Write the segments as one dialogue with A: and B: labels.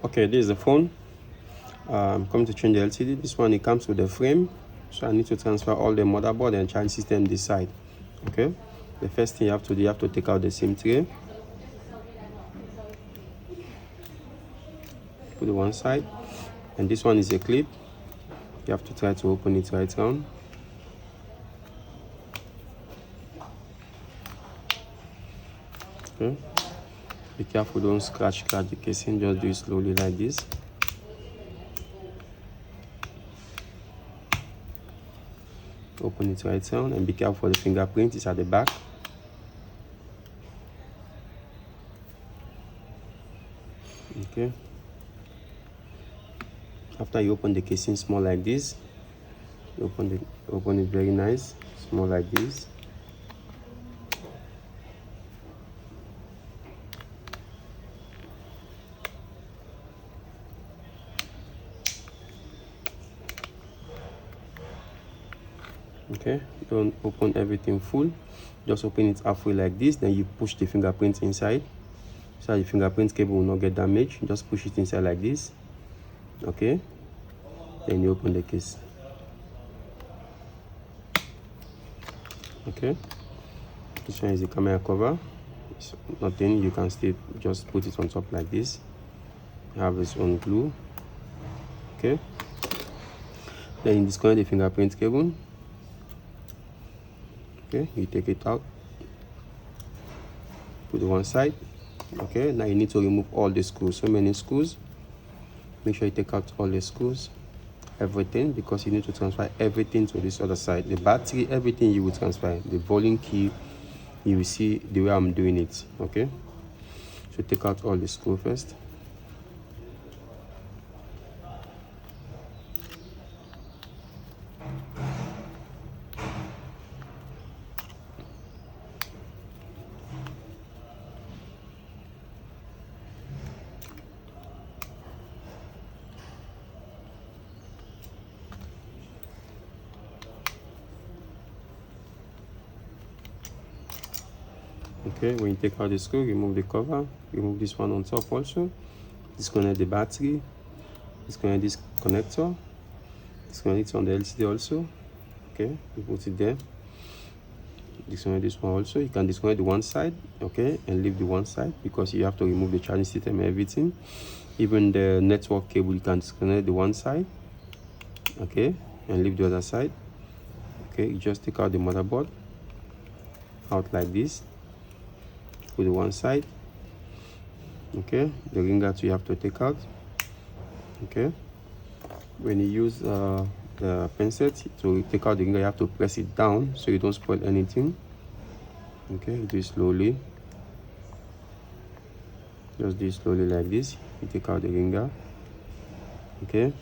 A: Okay, this is the phone. I'm coming to change the LCD. This one, it comes with the frame, so I need to transfer all the motherboard and charging system this side. Okay, the first thing you have to do, you have to take out the SIM tray, put it one side, and this one is a clip. You have to try to open it right round. Okay, be careful, don't scratch the casing, just do it slowly like this. Open it right round and be careful for the fingerprint, it's at the back. Okay, after you open the casing small like this, you open it very nice, small like this. Okay, don't open everything full, just open it halfway like this, then you push the fingerprint inside so the fingerprint cable will not get damaged. Just push it inside like this. Okay, then you open the case. Okay, this one is the camera cover. It's nothing, you can still just put it on top like this. You have its own glue. Okay, then you disconnect the fingerprint cable. Okay, you take it out, put it one side. Okay, now you need to remove all the screws, so many screws. Make sure you take out all the screws, everything, because you need to transfer everything to this other side. The battery, everything you will transfer. The volume key, you will see the way I'm doing it. Okay, so take out all the screws first. Okay, when you take out the screw, remove the cover, remove this one on top also, disconnect the battery, disconnect this connector, disconnect it on the LCD also. Okay, you put it there, disconnect this one also. You can disconnect the one side, okay, and leave the one side because you have to remove the charging system and everything. Even the network cable, you can disconnect the one side, okay, and leave the other side. Okay, you just take out the motherboard out like this, put the one side. Okay, the ringer too you have to take out. Okay, when you use the pencil to take out the ringer, you have to press it down so you don't spoil anything. Okay, do it slowly, just do it slowly like this. You take out the ringer. Okay,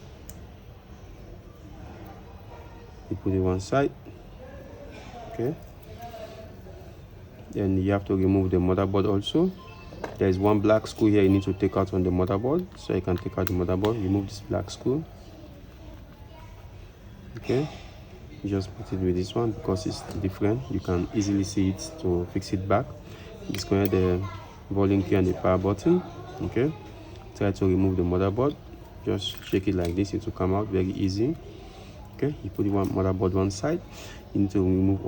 A: you put it one side. Okay, then you have to remove the motherboard also. There is one black screw here you need to take out on the motherboard, so you can take out the motherboard, remove this black screw. Okay, you just put it with this one because it's different, you can easily see it to fix it back. Disconnect the volume key and the power button. Okay, try to remove the motherboard, just shake it like this, it will come out very easy. Okay, you put one motherboard one side. You need to remove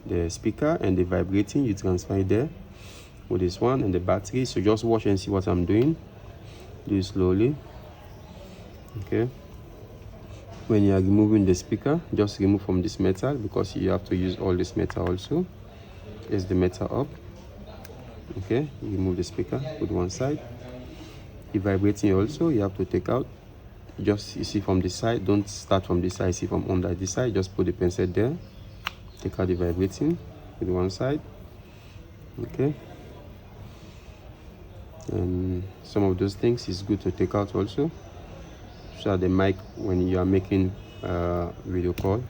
A: the speaker and the vibrating, you transfer it there with this one, and the battery. So just watch and see what I'm doing. Do it slowly. Okay, when you are removing the speaker, just remove from this metal because you have to use all this metal also. Place the metal up. Okay, you remove the speaker, put one side. The vibrating also you have to take out. Just, you see from this side, don't start from this side, see from under this side, just put the pencil there, take out the vibrating with one side. Okay, and some of those things is good to take out also, so that the mic, when you are making video call,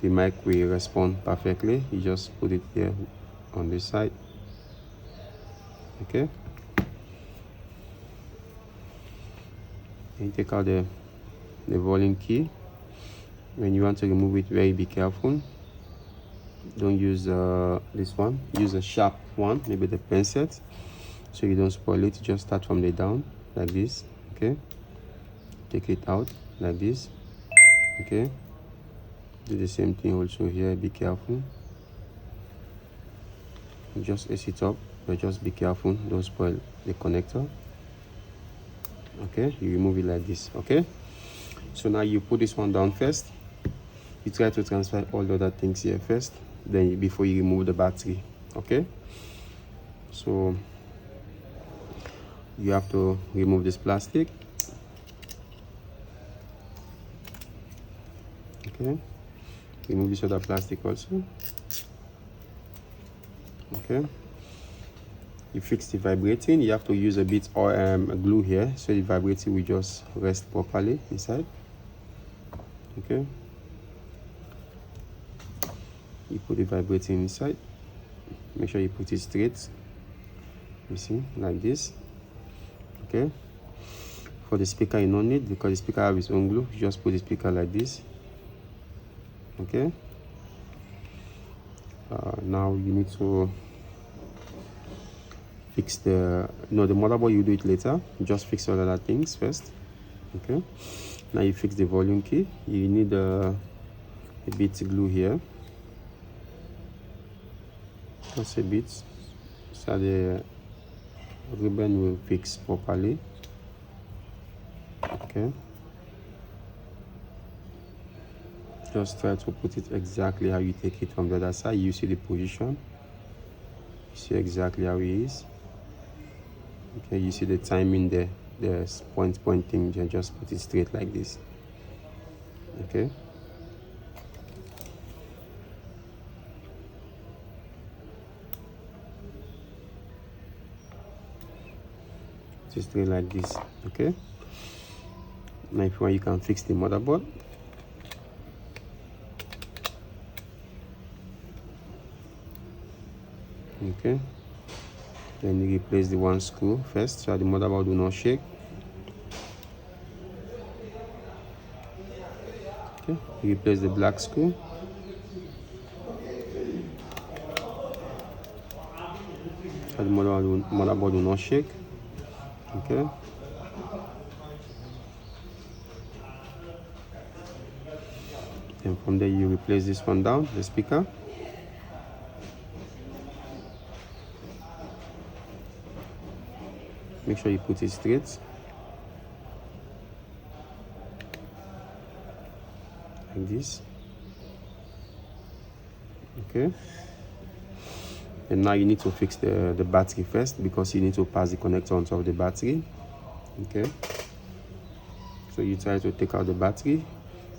A: the mic will respond perfectly. You just put it there on this side. Okay, and take out the volume key. When you want to remove it, be careful. Don't use this one, use a sharp one, maybe the pencil, so you don't spoil it. Just start from the down like this. Okay, take it out like this. Okay, do the same thing also here. Be careful, just ace it up, but just be careful, don't spoil the connector. Okay, you remove it like this. Okay, so now you put this one down first. You try to transfer all the other things here first, then before you remove the battery. Okay, so you have to remove this plastic. Okay, remove this other plastic also. Okay, you fix the vibrating. You have to use a bit or glue here so the vibrating will just rest properly inside. Okay, you put the vibrating inside. Make sure you put it straight. You see, like this. Okay, for the speaker you don't need, because the speaker has its own glue. You just put the speaker like this. Okay, now you need to fix the the motherboard. You do it later. You just fix all other things first. Okay, now you fix the volume key. You need a bit glue here, just a bit, so the ribbon will fix properly. Okay, just try to put it exactly how you take it from the other side. You see the position, you see exactly how it is. Okay, you see the timing there, the pointing, just put it straight like this. Okay, put it straight like this. Okay, now if you want, you can fix the motherboard. Okay, then you replace the one screw first so the motherboard will not shake. Okay, you replace the black screw. So the motherboard will not shake. Okay, and from there you replace this one down, the speaker. Make sure you put it straight like this. Okay, and now you need to fix the battery first, because you need to pass the connector on top of the battery. Okay, so you try to take out the battery.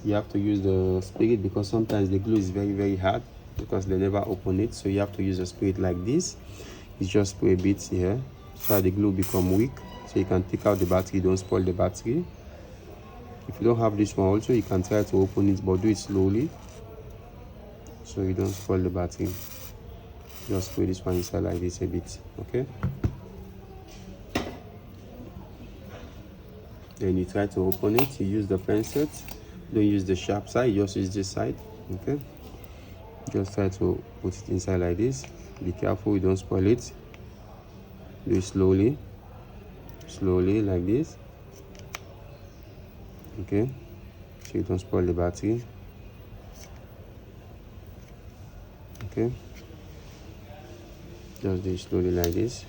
A: You have to use the spirit, because sometimes the glue is very hard, because they never open it. So you have to use a spirit like this. You just put a bit here so the glue become weak, so you can take out the battery, don't spoil the battery. If you don't have this one also, you can try to open it, but do it slowly so you don't spoil the battery. Just put this one inside like this a bit. Okay, then you try to open it. You use the pencil, don't use the sharp side, just use this side. Okay, just try to put it inside like this. Be careful you don't spoil it. Do it slowly like this. Okay, so you don't spoil the battery. Okay, just do it slowly like this.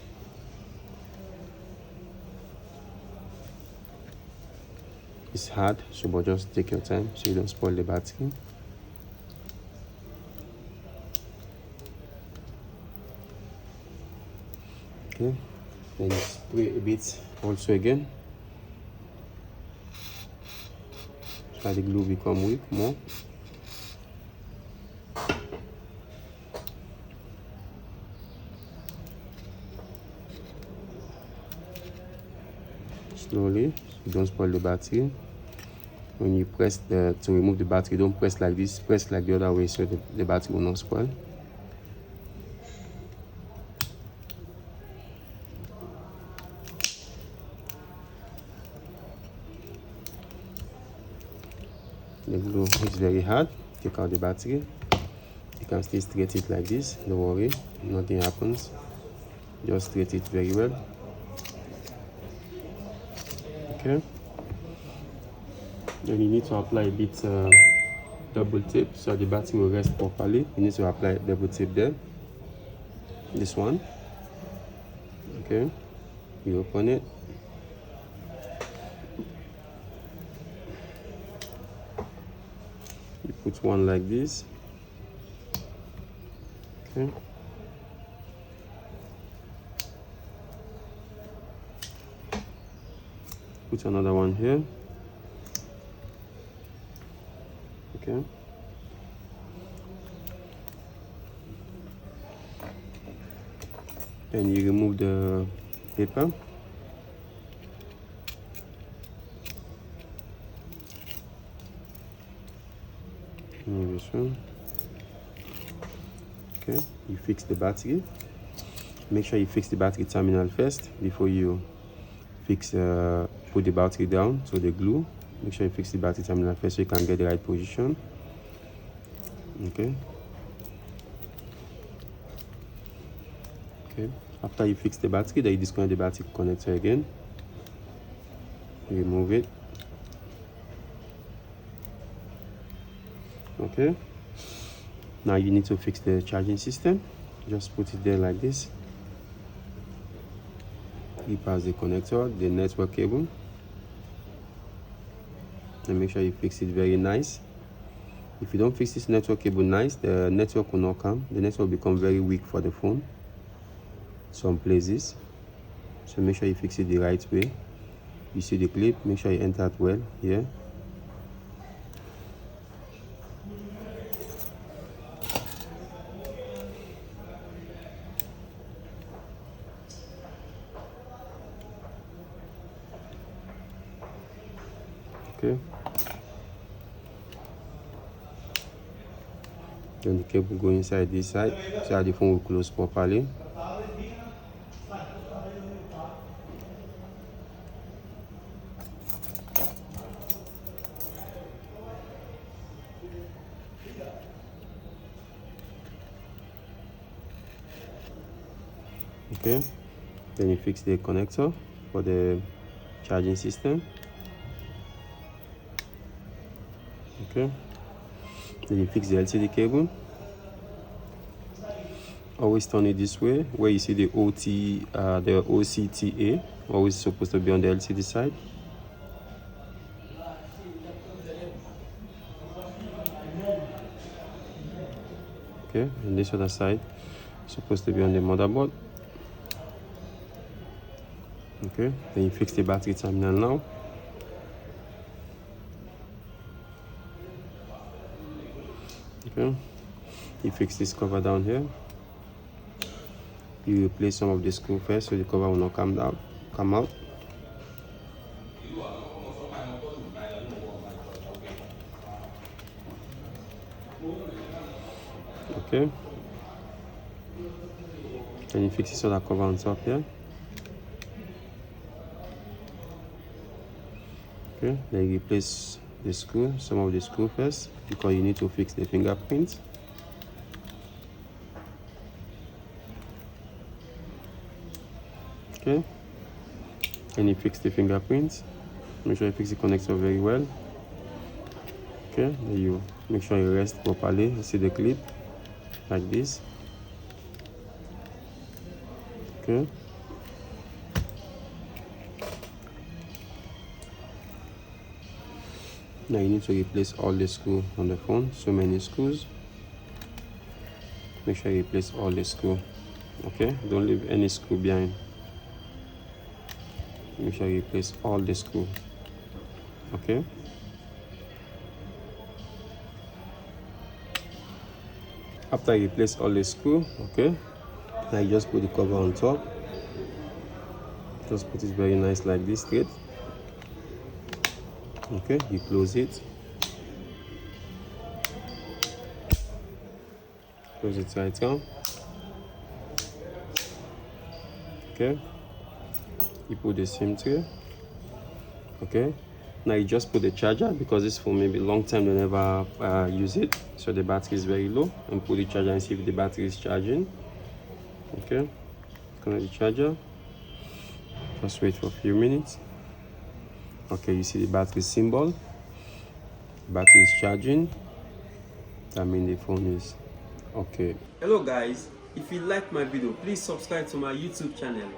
A: It's hard, so but just take your time so you don't spoil the battery. Okay, then spray a bit also again, so the glue become weak more. Slowly, so you don't spoil the battery. When you press to remove the battery, don't press like this, press like the other way, so the battery will not spoil. The glue is very hard. Take out the battery. You can still straighten it like this, don't worry, nothing happens. Just straighten it very well. Okay, then you need to apply a bit double tape so the battery will rest properly. You need to apply double tape there, this one. Okay, you open it. You put one like this. Okay, put another one here. Okay, then you remove the paper. Remove this one. Okay, you fix the battery. Make sure you fix the battery terminal first before you put the battery down. So the glue, make sure you fix the battery terminal first so you can get the right position. Okay, after you fix the battery, then you disconnect the battery connector again. Remove it. Okay, now you need to fix the charging system. Just put it there like this. You pass the connector, the network cable, and make sure you fix it very nice. If you don't fix this network cable nice, the network will not come. The network will become very weak for the phone some places. So make sure you fix it the right way. You see the clip, make sure you enter it well here. Okay, then the cable go inside this side so that the phone will close properly. Okay, then you fix the connector for the charging system. Okay, then you fix the LCD cable. Always turn it this way, where you see the OCTA, always supposed to be on the LCD side. Okay, and this other side supposed to be on the motherboard. Okay, then you fix the battery terminal now. Okay, you fix this cover down here. You replace some of the screw first so the cover will not come out. Okay, then you fix this other cover on top here. Okay, then you replace the screw, some of the screw first, because you need to fix the fingerprint. Okay, and you fix the fingerprints. Make sure you fix the connector very well. Okay, then you make sure you rest properly. You see the clip like this. Okay, now you need to replace all the screws on the phone. So many screws. Make sure you replace all the screws. Okay, don't leave any screw behind. Make sure you replace all the screws. Okay, after you replace all the screws, okay, now you just put the cover on top. Just put it very nice like this, straight. Okay, you close it. Close it right down. Okay, you put the SIM tray. Okay, now you just put the charger, because this phone maybe long time they never use it, so the battery is very low, and put the charger and see if the battery is charging. Okay, connect the charger. Just wait for a few minutes. Okay, you see the battery symbol. Battery is charging. That means the phone is okay. Hello guys, if you like my video, please subscribe to my YouTube channel.